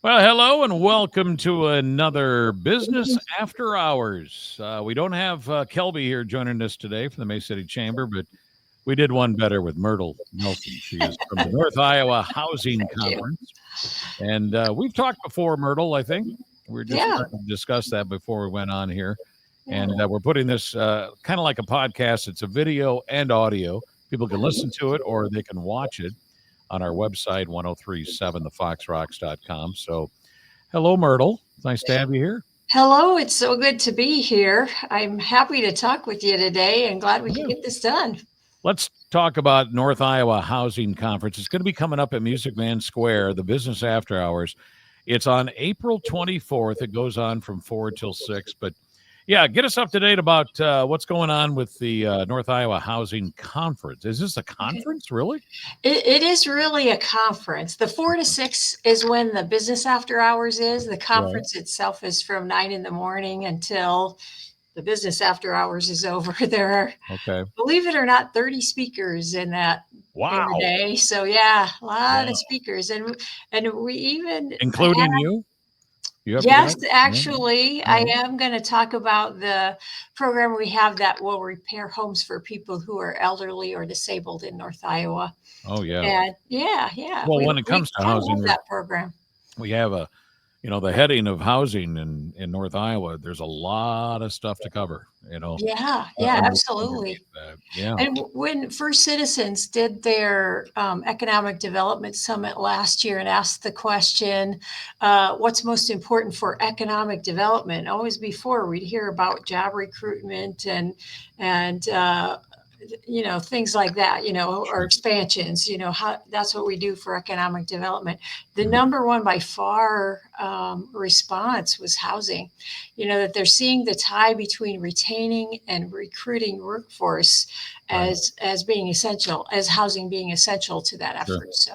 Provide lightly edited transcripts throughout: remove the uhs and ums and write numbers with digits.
Well, hello and welcome to another Business After Hours. We don't have Kelby here joining us today from the May City Chamber, but we did one better with Myrtle Nelson. She is from the North Iowa Housing Thank you. Conference. And we've talked before, Myrtle, I think. We were just Yeah, trying to discuss that before we went on here. yeah. And we're putting this kind of like a podcast. It's a video and audio. People can listen to it or they can watch it on our website, 1037thefoxrocks.com. So, hello, Myrtle. Nice to have you here. Hello, it's so good to be here. I'm happy to talk with you today and glad we could Yeah. get this done. Let's talk about North Iowa Housing Conference. It's going to be coming up at Music Man Square, the Business After Hours. It's on April 24th. It goes on from 4 till 6. But yeah, get us up to date about what's going on with the North Iowa Housing Conference. Is this a Okay. conference, really? It is really a conference. The 4 to 6 is when the business after hours is. The Right. conference itself is from 9 in the morning until the business after hours is over. There are, Okay. believe it or not, 30 speakers in the Wow. day. So yeah, a lot of Wow. speakers. And we even Including you? You have to Yes, go? Yeah. actually, All I right. am going to talk about the program we have that will repair homes for people who are elderly or disabled in North Iowa. Oh, yeah. And yeah, Well, we when it we comes to kind of love housing, that program. we have the heading of housing in North Iowa. There's a lot of stuff to cover, Yeah, yeah, underneath absolutely. that. Yeah, And when First Citizens did their economic development summit last year and asked the question, what's most important for economic development? Always before we'd hear about job recruitment and things like that, or sure. expansions, how that's what we do for economic development. The Mhm. number one by far response was housing. That they're seeing the tie between retaining and recruiting workforce Right. as being essential, as housing being essential to that Sure. effort. So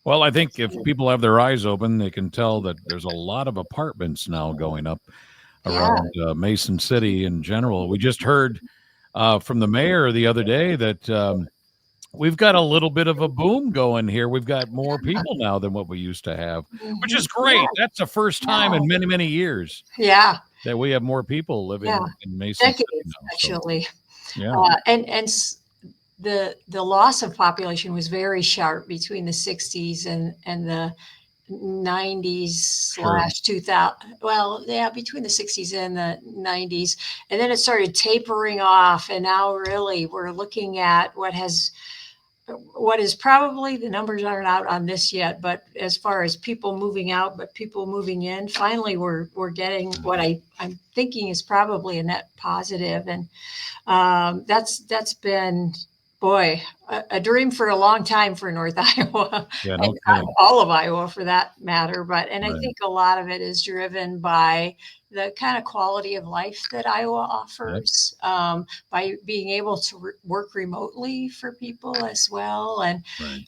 Well, I think if people have their eyes open, they can tell that there's a lot of apartments now going up yeah, around Mason City in general. We just heard from the mayor the other day that we've got a little bit of a boom going here. We've got more people now than what we used to have, which is yeah, great. That's the first time yeah, in many, many years yeah, that we have more people yeah, living in Mason City decades now. So, actually. yeah, The loss of population was very sharp between the 60s and the 90s sure. slash 2000. Well, yeah, between the 60s and the 90s, and then it started tapering off, and now really we're looking at what is probably, the numbers aren't out on this yet, but as far as people moving out, but people moving in, finally we're getting what I'm thinking is probably a net positive. And that's been, boy, a dream for a long time for North Iowa Yeah, no and kidding. all of Iowa for that matter. And I Right. think a lot of it is driven by the kind of quality of life that Iowa Yep. offers, by being able to work remotely for people as well. And, Right.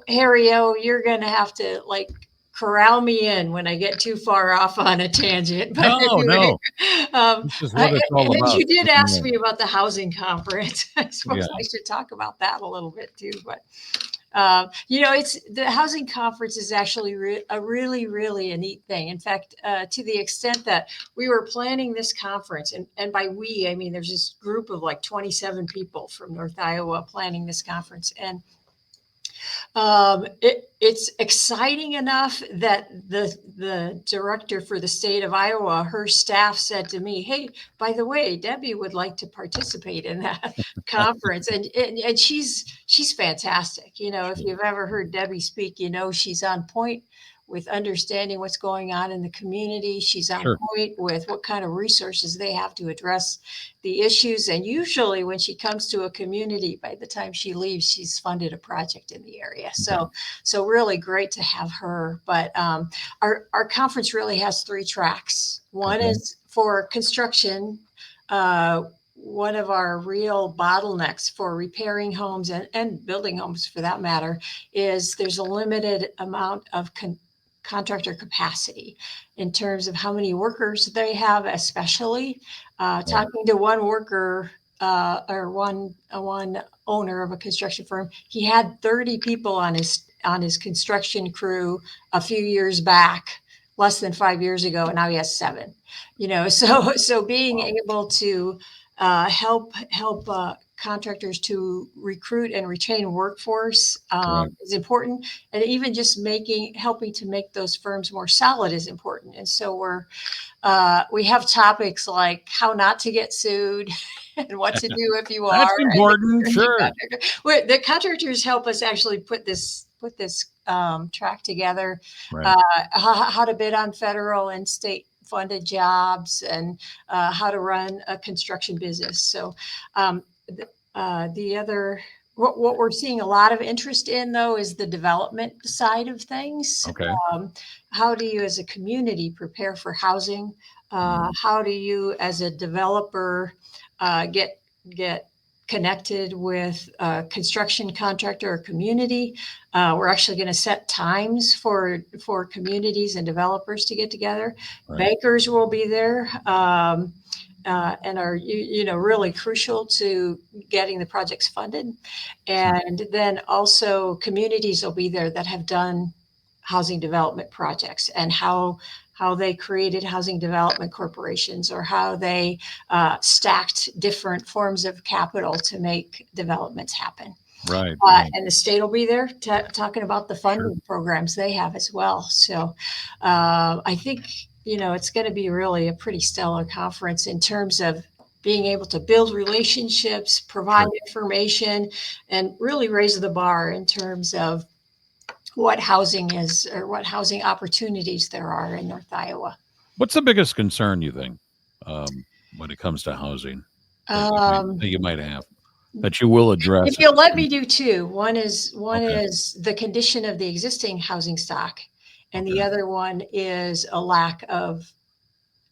Harry O, you're going to have to like corral me in when I get too far off on a tangent. But No, anyway, no. um, This is I, what it's all and about. you did Keeping ask you me about the housing conference. I Yeah. suppose I should talk about that a little bit too. But it's the housing conference is actually a really, really a neat thing. In fact, to the extent that we were planning this conference, and by we, I mean there's this group of like 27 people from North Iowa planning this conference, and it's exciting enough that the director for the state of Iowa, her staff said to me, "Hey, by the way, Debbie would like to participate in that conference," and she's fantastic. If Sure. you've ever heard Debbie speak, she's on point with understanding what's going on in the community. She's on Sure. point with what kind of resources they have to address the issues. And usually, when she comes to a community, by the time she leaves, she's funded a project in the area. Okay. So really great to have her. But our conference really has three tracks. One Okay. is for construction. One of our real bottlenecks for repairing homes and building homes for that matter is there's a limited amount of contractor capacity in terms of how many workers they have, especially Right. talking to one worker, or one owner of a construction firm. He had 30 people on his construction crew a few years back. less than 5 years ago, and now he has 7. So being able to help contractors to recruit and retain workforce Right. is important, and even just helping to make those firms more solid is important. And so we have topics like how not to get sued and what to do if you That's are. important. And the Sure. the contractors help us actually put this track together. Right. How to bid on federal and state funded jobs, and how to run a construction business. So um, the other what we're seeing a lot of interest in, though, is the development side of things. Okay. How do you as a community prepare for housing? How do you as a developer get connected with a construction contractor or community? We're actually going to set times for communities and developers to get together. Right. Bankers will be there. And are really crucial to getting the projects funded. And then also communities will be there that have done housing development projects, and how they created housing development corporations, or how they stacked different forms of capital to make developments happen. Right. Right. And the state will be there talking about the funding programs they have as well. So I think, it's going to be really a pretty stellar conference in terms of being able to build relationships, provide information, and really raise the bar in terms of what housing is, or what housing opportunities there are in North Iowa. What's the biggest concern you think when it comes to housing that you might have that you will address? If you'll let me do two. One is the condition of the existing housing stock, and the other one is a lack of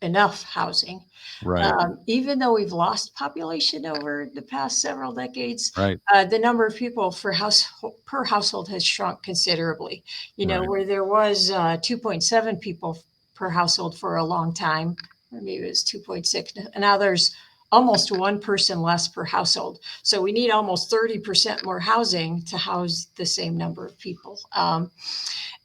enough housing. Right. Even though we've lost population over the past several decades, Right. The number of people per household has shrunk considerably. Right. Where there was 2.7 people per household for a long time, or maybe it was 2.6. And now there's almost one person less per household. So we need almost 30% more housing to house the same number of people.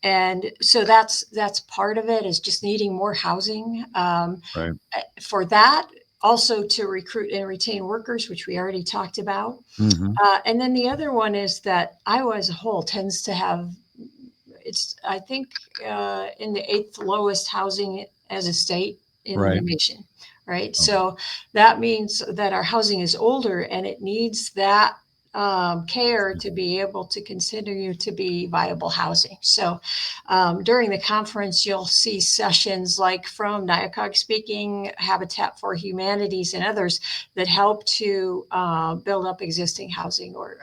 And so that's part of it, is just needing more housing. Right. For that, also to recruit and retain workers, which we already talked about. Mm-hmm. And then the other one is that Iowa as a whole tends to have, I think, in the 8th lowest housing as a state in the nation. Right. Oh. So that means that our housing is older, and it needs that care to be able to continue to be viable housing. So during the conference, you'll see sessions like from NIACOG speaking, Habitat for Humanities, and others that help to build up existing housing, or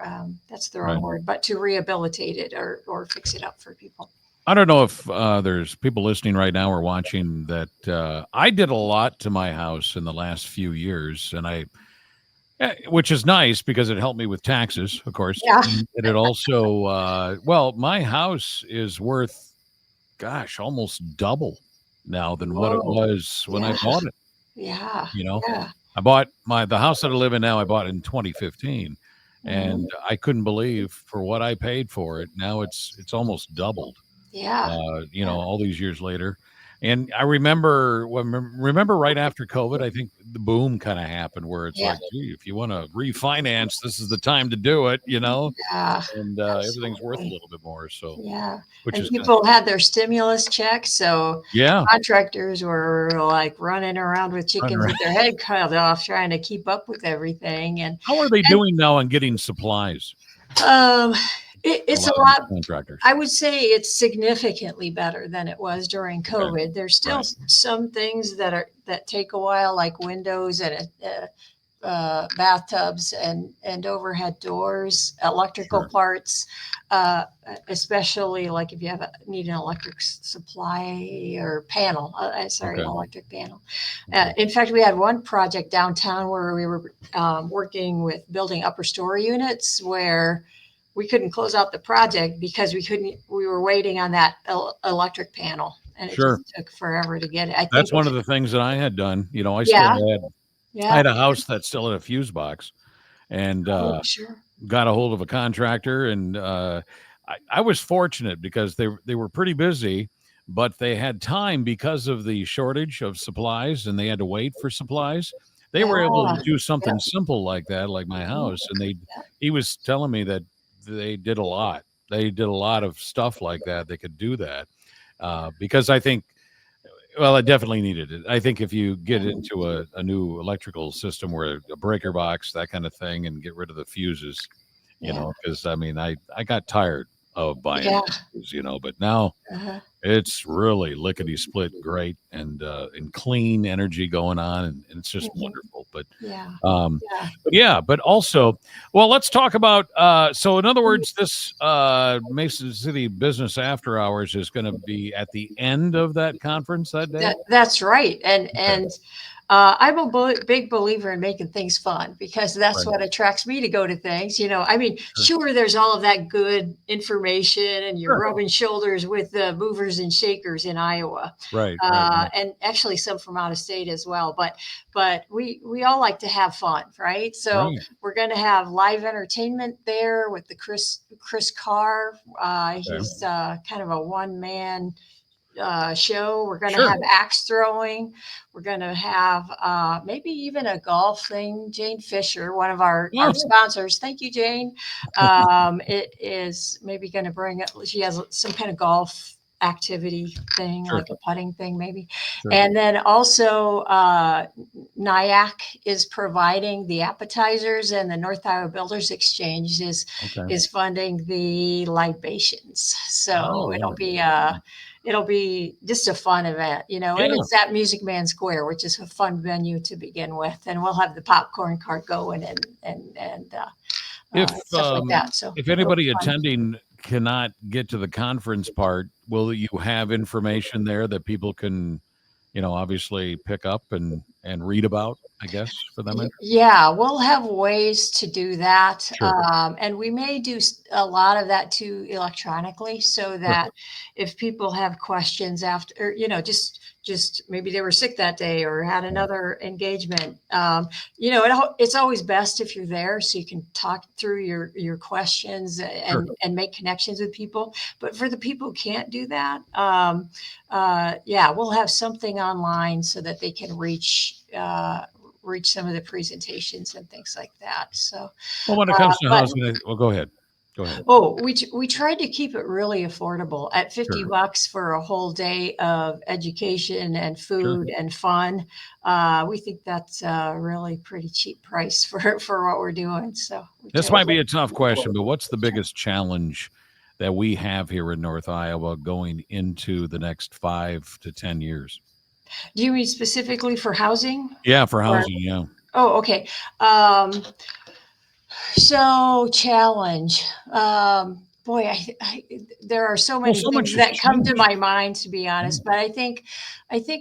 that's the wrong word, but to rehabilitate it or fix it up for people. I don't know if there's people listening right now or watching that I did a lot to my house in the last few years, and which is nice because it helped me with taxes, of course. Yeah. And it also, my house is worth, almost double now than what it was when I bought it. Yeah. I bought the house that I live in now, I bought in 2015, and I couldn't believe for what I paid for it. Now it's almost doubled. Yeah. All these years later. And I remember right after COVID, I think the boom kind of happened where it's like, gee, if you want to refinance, this is the time to do it, Yeah. and everything's worth a little bit more. So, which and is people had their stimulus checks. So yeah, contractors were like running around with chickens with their head cut off, trying to keep up with everything. And how are they doing now on getting supplies? It's a lot. Contractors. I would say it's significantly better than it was during COVID. Okay. There's still some things that take a while, like windows and bathtubs and overhead doors, electrical parts, especially like if you need an electric supply or panel. An electric panel. In fact, we had one project downtown where we were working with building upper story units where we couldn't close out the project because we were waiting on that electric panel, and it just took forever to get it. That's one of the things that I had done. I had a house that still had a fuse box, and got a hold of a contractor, and I was fortunate because they were pretty busy, but they had time because of the shortage of supplies and they had to wait for supplies. They were able to Yeah. do Yep. something simple like that, like my Mhm. house. And Yep. he was telling me that they did a lot. They did a lot of stuff like that. They could do that because I think, well, I definitely needed it. I think if you get into a new electrical system where a breaker box, that kind of thing, and get rid of the fuses, Yeah. because I mean, I got tired of buying Yeah. fuses, but now Uh-huh. it's really lickety split great and clean energy going on, and it's just Mhm. wonderful. Yeah. Um, Yeah. but yeah, but also, well, let's talk about. So, in other words, this Mason City Business After Hours is going to be at the end of that conference that day. That's right. Okay, I'm a big believer in making things fun because that's right, what attracts me to go to things. I mean, sure, sure, there's all of that good information and you're sure, rubbing shoulders with the movers and shakers in Iowa, right, right, right, and actually some from out of state as well. But we all like to have fun, right? So right. we're going to have live entertainment there with the Chris Carr. Okay, He's kind of a one man show. We're going to sure. have axe throwing. We're going to have maybe even a golf thing. Jane Fisher, one of our Oh, sponsors. Thank you, Jane. It is maybe going to bring, she has some kind of golf activity thing, sure, like a putting thing, maybe. sure. And then also, NIAC is providing the appetizers, and the North Iowa Builders Exchange Okay. is funding the libations. Oh, So yeah, it'll be just a fun event, and yeah. it's at Music Man Square, which is a fun venue to begin with. And we'll have the popcorn cart going and If stuff like that. So if it'll be anybody fun. attending cannot get to the conference part, will you have information there that people can, obviously pick up and read about, I guess, for them? Yeah, we'll have ways to do that. Sure, And we may do a lot of that too electronically so sure, that if people have questions after, or, just maybe they were sick that day or had right, another engagement. It's always best if you're there so you can talk through your questions sure. and make connections with people. But for the people who can't do that, yeah, we'll have something online so that they can reach some of the presentations and things like that. So, Well, when it comes to but housing, well, go ahead. Go ahead. we tried to keep it really affordable at 50 Sure, bucks for a whole day of education and sure. food and fun. We think that's a really pretty cheap price for what we're doing. So we This try to might be make a tough it question, but affordable. what's the biggest challenge that we have here in North Iowa going into the next 5 to 10 years? Do you mean specifically for housing Yeah, for or? housing. Yeah. Oh, okay. Um, So challenge. Boy, there are so Well, many so much things has that come to changed. my mind, to be Yeah, honest. But I think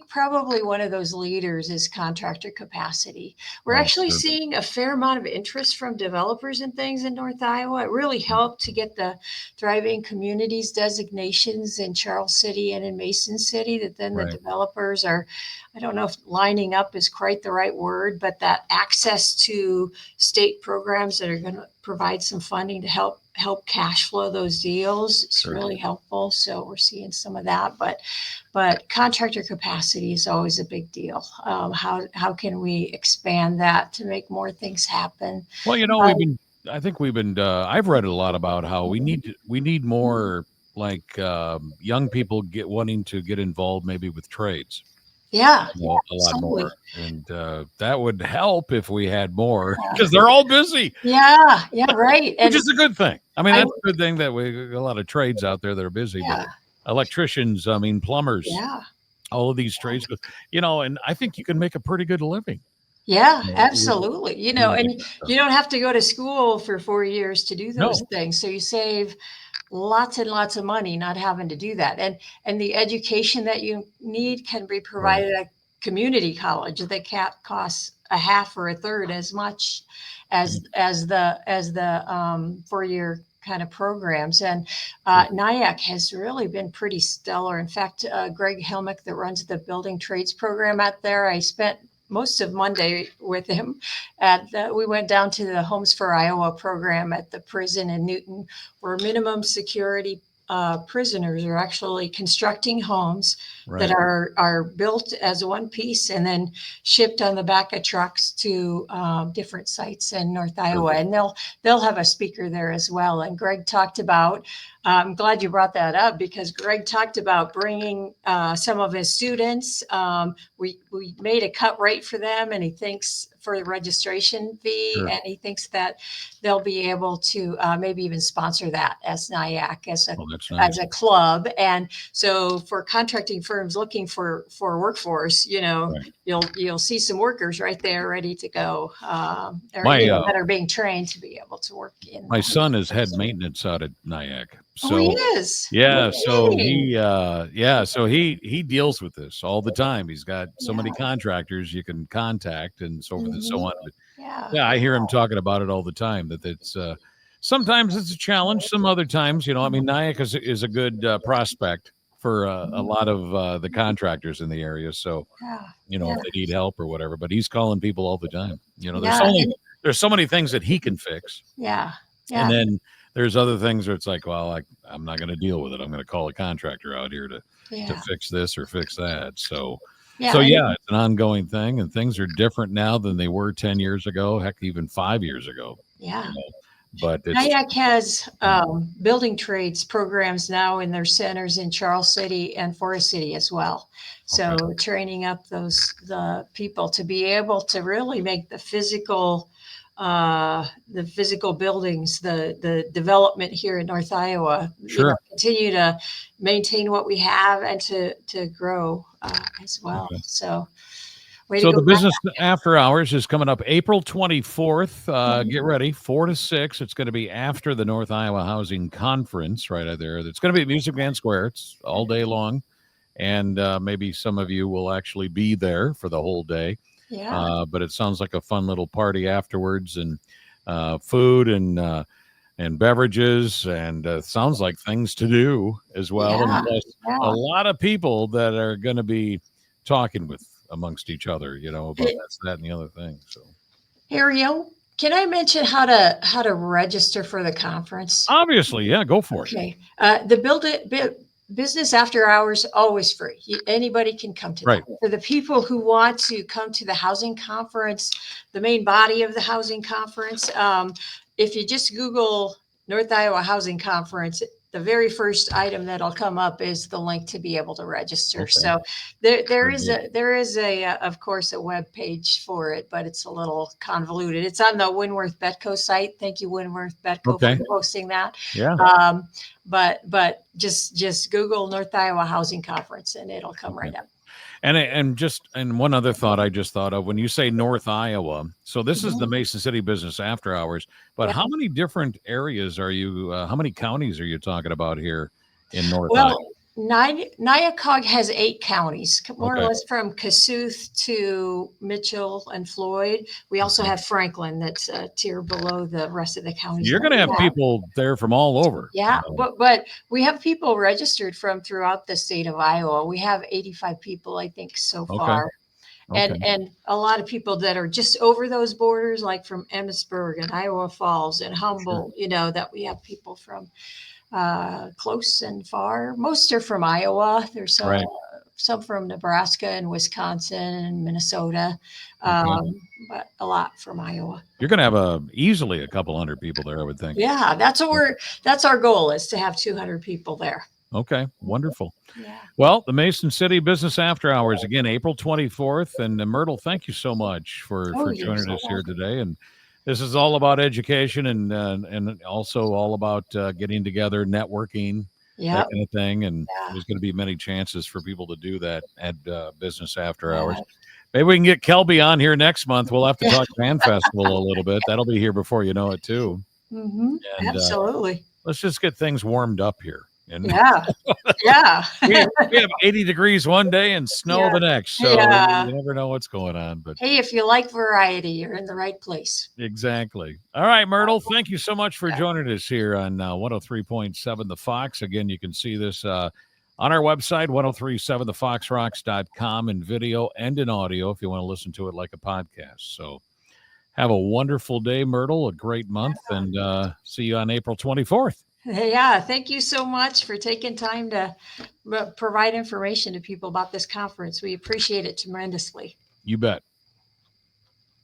probably one of those leaders is contractor capacity. We're oh, actually sure. seeing a fair amount of interest from developers and things in North Iowa. It really Mm, helped to get the thriving communities designations in Charles City and in Mason City. That then the right. developers are, I don't know if lining up is quite the right word, but that access to state programs that are going to provide some funding to help cash flow those deals. It's Sure. really helpful. So we're seeing some of that, but contractor capacity is always a big deal. How can we expand that to make more things happen? Well, Um, I think we've been, I've read a lot about how we need more like young people wanting to get involved maybe with trades, yeah, yeah, a lot more. absolutely. And that would help if we had more because they're all busy, Yeah, yeah, right. which And is a good thing. I mean, I, that's a good thing that we a lot of trades out there that are busy, but yeah, electricians, I mean, plumbers, yeah. all of these trades, but and I think you can make a pretty good living. Yeah, With absolutely. doing that And kind of stuff. you don't have to go to school for 4 years to do those No, things. So you save lots and lots of money not having to do that. And the education that you need can be right. provided at community college that costs a half or a third as much as the 4 year kind of programs. And Sure. NIAC has really been pretty stellar. In fact, Greg Helmick, that runs the building trades program out there, I spent most of Monday with him. We went down to the Homes for Iowa program at the prison in Newton, where minimum security prisoners are actually constructing homes Right. that are built as one piece and then shipped on the back of trucks to different sites in North Iowa. And they'll have a speaker there as well. And Greg talked about. I'm glad you brought that up because Greg talked about bringing some of his students. We made a cut rate for them, and he thinks for the registration fee, Sure. and he thinks that they'll be able to maybe even sponsor that as NIAC Oh, that's nice. as a club. And so for contracting firms looking for workforce, Right. you'll see some workers right there ready to go, My that are being trained to be able to work in. my son is head maintenance out at NIAC. Oh, he So is. yeah, No so kidding. so he deals with this all the time. He's got so many Yeah. contractors you can contact and so forth and so Mhm. on. But Yeah. yeah, I hear him talking about it all the time. That it's sometimes it's a challenge. Some other times, I mean, NIAC is a good prospect for a lot of the contractors in the area. So Yeah. if they need help or whatever. But he's calling people all the time. Yeah. There's so many things that he can fix. Yeah. And Yeah. then there's other things where it's like, well, I'm not going to deal with it. I'm going to call a contractor out here to Yeah. fix this or fix that. So Yeah. And it's an ongoing thing, and things are different now than they were 10 years ago, heck, even 5 years ago. yeah. But it's NIAC has building trades programs now in their centers in Charles City and Forest City as well. So training up the people to be able to really make the physical buildings, the development here in North Iowa, Sure. continue to maintain what we have and to grow as well. Okay. So. So the business after hours is coming up April 24th. Get ready, 4 to 6. It's going to be after the North Iowa Housing Conference right out there. It's going to be at Music Man Square. It's all day long. And maybe some of you will actually be there for the whole day. Yeah. But it sounds like a fun little party afterwards, and food and beverages, and sounds like things to do as well. Yeah. And plus, a lot of people that are going to be talking with amongst each other, about this, that, and the other thing. So, Ariel, can I mention how to register for the conference? Obviously, yeah, go for it. Okay. The business after hours always free. Anybody can come to Right. that. For the people who want to come to the housing conference, the main body of the housing conference, if you just Google North Iowa Housing Conference, the very first item that'll come up is the link to be able to register. Okay. So there is of course a web page for it, but it's a little convoluted. It's on the Winworth Betco site. Thank you, Winworth Betco, for hosting that. Yeah. But just Google North Iowa Housing Conference and it'll come right up. And one other thought I just thought of when you say North Iowa. So this is the Mason City Business After Hours. But how many different areas are you? How many counties are you talking about here in North Iowa? NIACOG has 8 counties, more or less from Kossuth to Mitchell and Floyd. We also have Franklin, that's a tier below the rest of the counties. You're going to have people there from all over. Yeah, but we have people registered from throughout the state of Iowa. We have 85 people, I think, so far. And a lot of people that are just over those borders, like from Emmitsburg and Iowa Falls and Humboldt, that we have people from close and far. Most are from Iowa. There's some from Nebraska and Wisconsin and Minnesota, but a lot from Iowa. You're going to have easily a couple hundred people there, I would think. Yeah, that's our goal, is to have 200 people there. Okay, wonderful. Yeah. Well, the Mason City Business After Hours, again, April 24th. And Myrtle, thank you so much for joining us here today. And this is all about education and also all about getting together, networking, that kind of thing. And there's going to be many chances for people to do that at Business After Hours. Maybe we can get Kelby on here next month. We'll have to talk Fan Festival a little bit. That'll be here before you know it, too. Mm-hmm. And, absolutely. Let's just get things warmed up here. And yeah. we have 80 degrees one day and snow the next. So you never know what's going on. But hey, if you like variety, you're in the right place. Exactly. All right, Myrtle, thank you so much for joining us here on 103.7 The Fox. Again, you can see this on our website, 1037thefoxrocks.com, in video and in audio if you want to listen to it like a podcast. So have a wonderful day, Myrtle, a great month, and see you on April 24th. Yeah, thank you so much for taking time to provide information to people about this conference. We appreciate it tremendously. You bet.